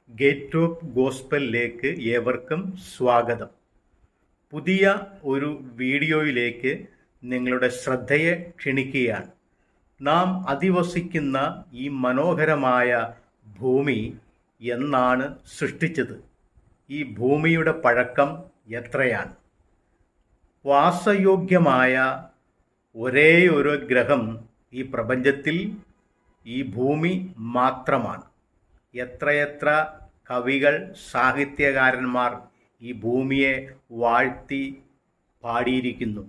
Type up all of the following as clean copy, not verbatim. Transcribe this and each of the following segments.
Gate of ഗോസ്പലിലേക്ക് ഏവർക്കും സ്വാഗതം. പുതിയ ഒരു വീഡിയോയിലേക്ക് നിങ്ങളുടെ ശ്രദ്ധയെ ക്ഷണിക്കുകയാണ്. നാം അധിവസിക്കുന്ന ഈ മനോഹരമായ ഭൂമി എന്നാണ് സൃഷ്ടിച്ചത്? ഈ ഭൂമിയുടെ പഴക്കം എത്രയാണ്? വാസയോഗ്യമായ ഒരേ ഒരു ഗ്രഹം ഈ പ്രപഞ്ചത്തിൽ ഈ ഭൂമി മാത്രമാണ്. എത്രയെത്ര കവികൾ, സാഹിത്യകാരന്മാർ ഈ ഭൂമിയെ വാഴ്ത്തി പാടിയിരിക്കുന്നു.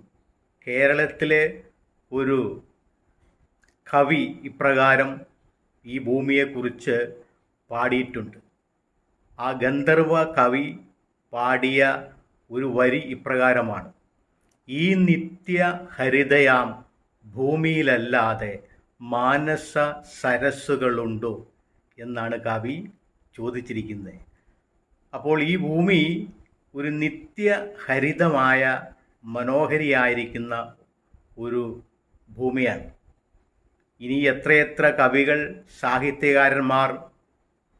കേരളത്തിലെ ഒരു കവി ഇപ്രകാരം ഈ ഭൂമിയെക്കുറിച്ച് പാടിയിട്ടുണ്ട്. ആ ഗന്ധർവ കവി പാടിയ ഒരു വരി ഇപ്രകാരമാണ്: ഈ നിത്യ ഹരിതയാം ഭൂമിയിലല്ലാതെ മാനസ സരസ്സുകളുണ്ടോ എന്നാണ് കവി ചോദിച്ചിരിക്കുന്നത്. അപ്പോൾ ഈ ഭൂമി ഒരു നിത്യ ഹരിതമായ മനോഹരിയായിരിക്കുന്ന ഒരു ഭൂമിയാണ്. ഇനി എത്രയെത്ര കവികൾ, സാഹിത്യകാരന്മാർ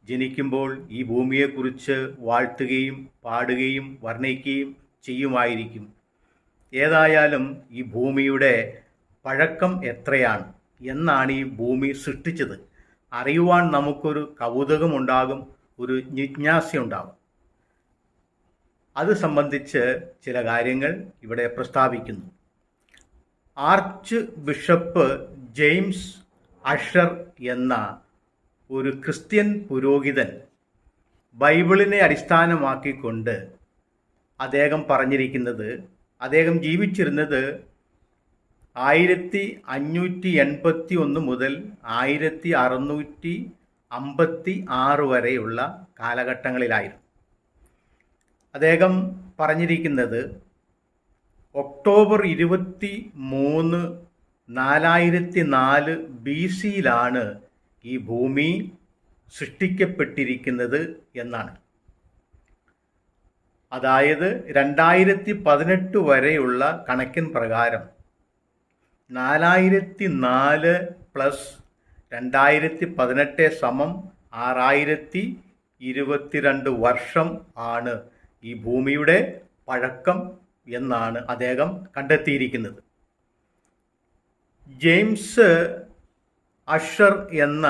ജനിക്കുമ്പോൾ ഈ ഭൂമിയെക്കുറിച്ച് വാഴ്ത്തുകയും പാടുകയും വർണ്ണിക്കുകയും ചെയ്യുമായിരിക്കും. ഏതായാലും ഈ ഭൂമിയുടെ പഴക്കം എത്രയാണ്, എന്നാണ് ഈ ഭൂമി സൃഷ്ടിച്ചത് അറിയുവാൻ നമുക്കൊരു കൗതുകമുണ്ടാകും, ഒരു ജിജ്ഞാസയുണ്ടാകും. അത് സംബന്ധിച്ച് ചില കാര്യങ്ങൾ ഇവിടെ പ്രസ്താവിക്കുന്നു. ആർച്ച് ബിഷപ്പ് ജെയിംസ് അഷർ എന്ന ഒരു ക്രിസ്ത്യൻ പുരോഹിതൻ ബൈബിളിനെ അടിസ്ഥാനമാക്കിക്കൊണ്ട് അദ്ദേഹം പറഞ്ഞിരിക്കുന്നത്, അദ്ദേഹം ജീവിച്ചിരുന്നത് 1581 മുതൽ 1656 വരെയുള്ള കാലഘട്ടങ്ങളിലായിരുന്നു. അദ്ദേഹം പറഞ്ഞിരിക്കുന്നത് ഒക്ടോബർ 23, 4004 BC-യിലാണ് ഈ ഭൂമി സൃഷ്ടിക്കപ്പെട്ടിരിക്കുന്നത് എന്നാണ്. അതായത് 2018 വരെയുള്ള കണക്കിൻ പ്രകാരം 4004 പ്ലസ് 2018 സമം 6022 വർഷം ആണ് ഈ ഭൂമിയുടെ പഴക്കം എന്നാണ് അദ്ദേഹം കണ്ടെത്തിയിരിക്കുന്നത്. ജെയിംസ് അഷർ എന്ന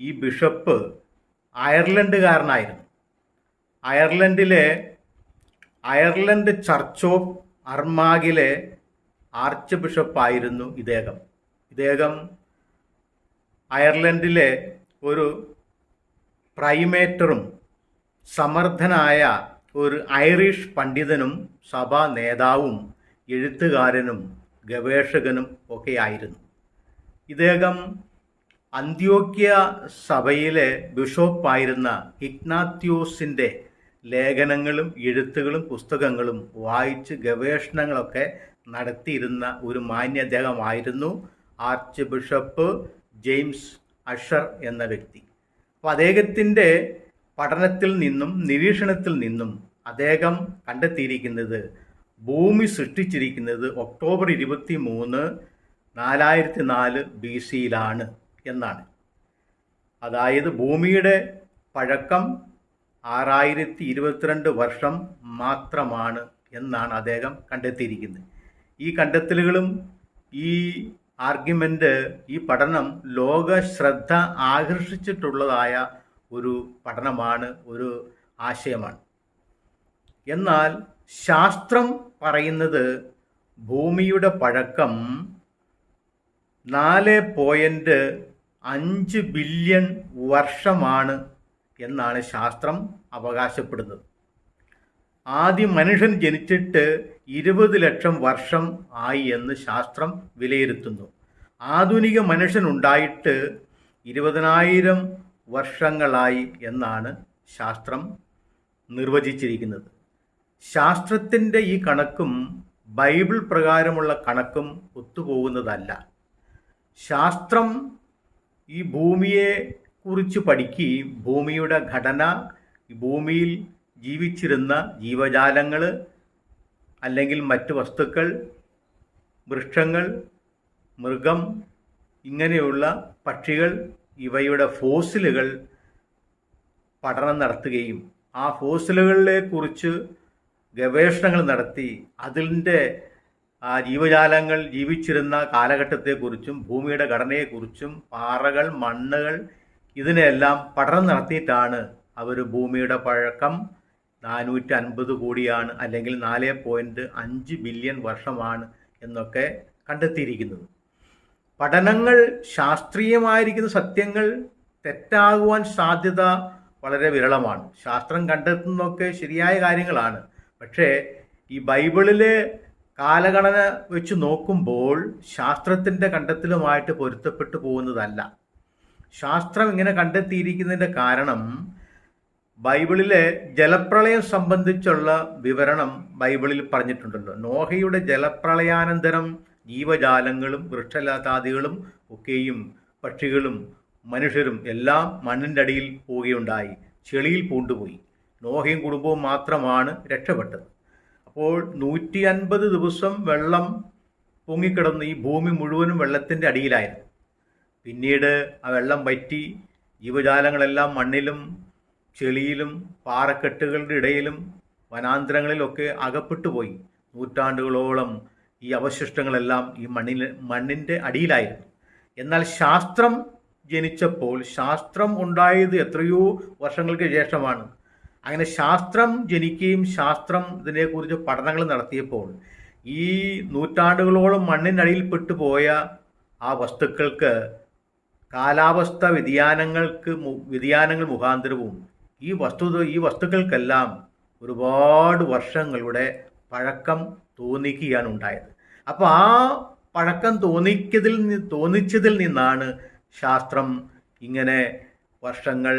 ഈ ബിഷപ്പ് അയർലൻഡുകാരനായിരുന്നു. അയർലൻഡ് ചർച്ച് ഓഫ് അർമാഗിലെ ആർച്ച് ബിഷപ്പായിരുന്നു ഇദ്ദേഹം അയർലൻഡിലെ ഒരു പ്രൈമേറ്ററും സമർത്ഥനായ ഒരു ഐറിഷ് പണ്ഡിതനും സഭാ നേതാവും എഴുത്തുകാരനും ഗവേഷകനും ഒക്കെയായിരുന്നു. ഇദ്ദേഹം അന്ത്യോക്യ സഭയിലെ ബിഷപ്പായിരുന്ന ഇഗ്നാത്യോസിൻ്റെ ലേഖനങ്ങളും എഴുത്തുകളും പുസ്തകങ്ങളും വായിച്ച് ഗവേഷണങ്ങളൊക്കെ നടത്തിയിരുന്ന ഒരു മാന്യദ്ദേഹമായിരുന്നു ആർച്ച് ബിഷപ്പ് ജെയിംസ് അഷർ എന്ന വ്യക്തി. അപ്പോൾ അദ്ദേഹത്തിൻ്റെ പഠനത്തിൽ നിന്നും നിരീക്ഷണത്തിൽ നിന്നും അദ്ദേഹം കണ്ടെത്തിയിരിക്കുന്നത് ഭൂമി സൃഷ്ടിച്ചിരിക്കുന്നത് ഒക്ടോബർ 23, 4004 BC-യിലാണ് എന്നാണ്. അതായത് ഭൂമിയുടെ പഴക്കം 6022 വർഷം മാത്രമാണ് എന്നാണ് അദ്ദേഹം കണ്ടെത്തിയിരിക്കുന്നത്. ഈ കണ്ടെത്തലുകളും ഈ ആർഗ്യുമെൻ്റ്, ഈ പഠനം ലോക ശ്രദ്ധ ആകർഷിച്ചിട്ടുള്ളതായ ഒരു പഠനമാണ്, ഒരു ആശയമാണ്. എന്നാൽ ശാസ്ത്രം പറയുന്നത് ഭൂമിയുടെ പഴക്കം 4.5 ബില്യൺ വർഷമാണ് എന്നാണ് ശാസ്ത്രം അവകാശപ്പെടുന്നത്. ആദ്യം മനുഷ്യൻ ജനിച്ചിട്ട് 20 ലക്ഷം വർഷം ആയി എന്ന് ശാസ്ത്രം വിലയിരുത്തുന്നു. ആധുനിക മനുഷ്യൻ ഉണ്ടായിട്ട് 20,000 വർഷങ്ങളായി എന്നാണ് ശാസ്ത്രം നിർവചിച്ചിരിക്കുന്നത്. ശാസ്ത്രത്തിൻ്റെ ഈ കണക്കും ബൈബിൾ പ്രകാരമുള്ള കണക്കും ഒത്തുപോകുന്നതല്ല. ശാസ്ത്രം ഈ ഭൂമിയെ കുറിച്ച് പഠിക്കുകയും ഭൂമിയുടെ ഘടന, ഭൂമിയിൽ ജീവിച്ചിരുന്ന ജീവജാലങ്ങൾ അല്ലെങ്കിൽ മറ്റ് വസ്തുക്കൾ, വൃക്ഷങ്ങൾ, മൃഗം, ഇങ്ങനെയുള്ള പക്ഷികൾ, ഇവയുടെ ഫോസിലുകൾ പഠനം നടത്തുകയും ആ ഫോസിലുകളെ കുറിച്ച് ഗവേഷണങ്ങൾ നടത്തി അതിൻ്റെ ആ ജീവജാലങ്ങൾ ജീവിച്ചിരുന്ന കാലഘട്ടത്തെക്കുറിച്ചും ഭൂമിയുടെ ഘടനയെക്കുറിച്ചും പാറകൾ, മണ്ണുകൾ ഇതിനെല്ലാം പഠനം നടത്തിയിട്ടാണ് അവർ ഭൂമിയുടെ പഴക്കം 450 കോടിയാണ് അല്ലെങ്കിൽ 4.5 ബില്യൺ വർഷമാണ് എന്നൊക്കെ കണ്ടെത്തിയിരിക്കുന്നത്. പഠനങ്ങൾ ശാസ്ത്രീയമായിരിക്കുന്ന സത്യങ്ങൾ തെറ്റാകുവാൻ സാധ്യത വളരെ വിരളമാണ്. ശാസ്ത്രം കണ്ടെത്തുന്നതൊക്കെ ശരിയായ കാര്യങ്ങളാണ്. പക്ഷേ ഈ ബൈബിളിലെ കാലഗണന വെച്ച് നോക്കുമ്പോൾ ശാസ്ത്രത്തിൻ്റെ കണ്ടെത്തലുമായിട്ട് പൊരുത്തപ്പെട്ടു പോകുന്നതല്ല. ശാസ്ത്രം ഇങ്ങനെ കണ്ടെത്തിയിരിക്കുന്നതിൻ്റെ കാരണം ബൈബിളിലെ ജലപ്രളയം സംബന്ധിച്ചുള്ള വിവരണം ബൈബിളിൽ പറഞ്ഞിട്ടുണ്ടല്ലോ. നോഹയുടെ ജലപ്രളയാനന്തരം ജീവജാലങ്ങളും വൃക്ഷലതാദികളും ഒക്കെയും പക്ഷികളും മനുഷ്യരും എല്ലാം മണ്ണിൻ്റെ അടിയിൽ പോവുകയുണ്ടായി, ചെളിയിൽ പൂണ്ടുപോയി. നോഹയും കുടുംബവും മാത്രമാണ് രക്ഷപ്പെട്ടത്. അപ്പോൾ 150 ദിവസം വെള്ളം പൊങ്ങിക്കിടന്ന് ഈ ഭൂമി മുഴുവനും വെള്ളത്തിൻ്റെ അടിയിലായിരുന്നു. പിന്നീട് ആ വെള്ളം വറ്റി ജീവജാലങ്ങളെല്ലാം മണ്ണിലും ചെളിയിലും പാറക്കെട്ടുകളുടെ ഇടയിലും വനാന്തരങ്ങളിലൊക്കെ അകപ്പെട്ടു പോയി. നൂറ്റാണ്ടുകളോളം ഈ അവശിഷ്ടങ്ങളെല്ലാം ഈ മണ്ണിൻ്റെ അടിയിലായിരുന്നു. എന്നാൽ ശാസ്ത്രം ജനിച്ചപ്പോൾ ശാസ്ത്രം ഉണ്ടായത് എത്രയോ വർഷങ്ങൾക്ക് ശേഷമാണ്. അങ്ങനെ ശാസ്ത്രം ജനിക്കുകയും ശാസ്ത്രം ഇതിനെക്കുറിച്ച് പഠനങ്ങൾ നടത്തിയപ്പോൾ ഈ നൂറ്റാണ്ടുകളോളം മണ്ണിനടിയിൽപ്പെട്ടു പോയ ആ വസ്തുക്കൾക്ക് കാലാവസ്ഥ വ്യതിയാനങ്ങൾ മുഖാന്തരവും ഈ വസ്തുക്കൾക്കെല്ലാം ഒരുപാട് വർഷങ്ങളുടെ പഴക്കം തോന്നിക്കുകയാണ് ഉണ്ടായത്. അപ്പോൾ ആ പഴക്കം തോന്നിച്ചതിൽ നിന്നാണ് ശാസ്ത്രം ഇങ്ങനെ വർഷങ്ങൾ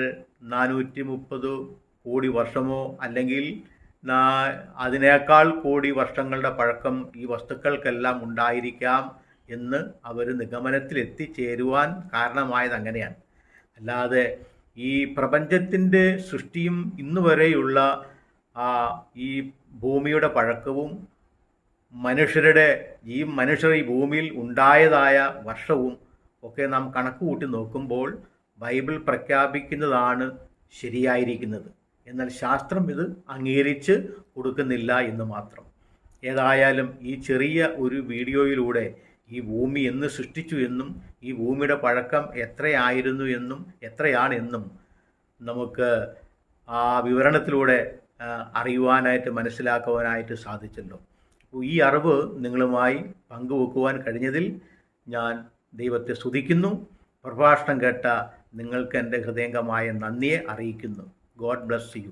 430 കോടി വർഷമോ അല്ലെങ്കിൽ അതിനേക്കാൾ കോടി വർഷങ്ങളുടെ പഴക്കം ഈ വസ്തുക്കൾക്കെല്ലാം ഉണ്ടായിരിക്കാം എന്ന് അവർ നിഗമനത്തിൽ എത്തിച്ചേരുവാൻ കാരണമായത് അങ്ങനെയാണ്. അല്ലാതെ ഈ പ്രപഞ്ചത്തിൻ്റെ സൃഷ്ടിയും ഇന്നുവരെയുള്ള ഈ ഭൂമിയുടെ പഴക്കവും മനുഷ്യർ ഈ ഭൂമിയിൽ ഉണ്ടായതായ വർഷവും ഒക്കെ നാം കണക്ക് കൂട്ടി നോക്കുമ്പോൾ ബൈബിൾ പ്രഖ്യാപിക്കുന്നതാണ് ശരിയായിരിക്കുന്നത്. എന്നാൽ ശാസ്ത്രം ഇത് അംഗീകരിച്ച് കൊടുക്കുന്നില്ല എന്ന് മാത്രം. ഏതായാലും ഈ ചെറിയ ഒരു വീഡിയോയിലൂടെ ഈ ഭൂമി എന്ന് സൃഷ്ടിച്ചു എന്നും ഈ ഭൂമിയുടെ പഴക്കം എത്രയായിരുന്നു എന്നും എത്രയാണെന്നും നമുക്ക് ആ വിവരണത്തിലൂടെ അറിയുവാനായിട്ട് മനസ്സിലാക്കുവാനായിട്ട് സാധിച്ചല്ലോ. ഈ അറിവ് നിങ്ങളുമായി പങ്കുവെക്കുവാൻ കഴിഞ്ഞതിൽ ഞാൻ ദൈവത്തെ സ്തുതിക്കുന്നു. പ്രഭാഷണം കേട്ട നിങ്ങൾക്ക് എൻ്റെ ഹൃദയംഗമായ നന്ദിയെ അറിയിക്കുന്നു. God bless you.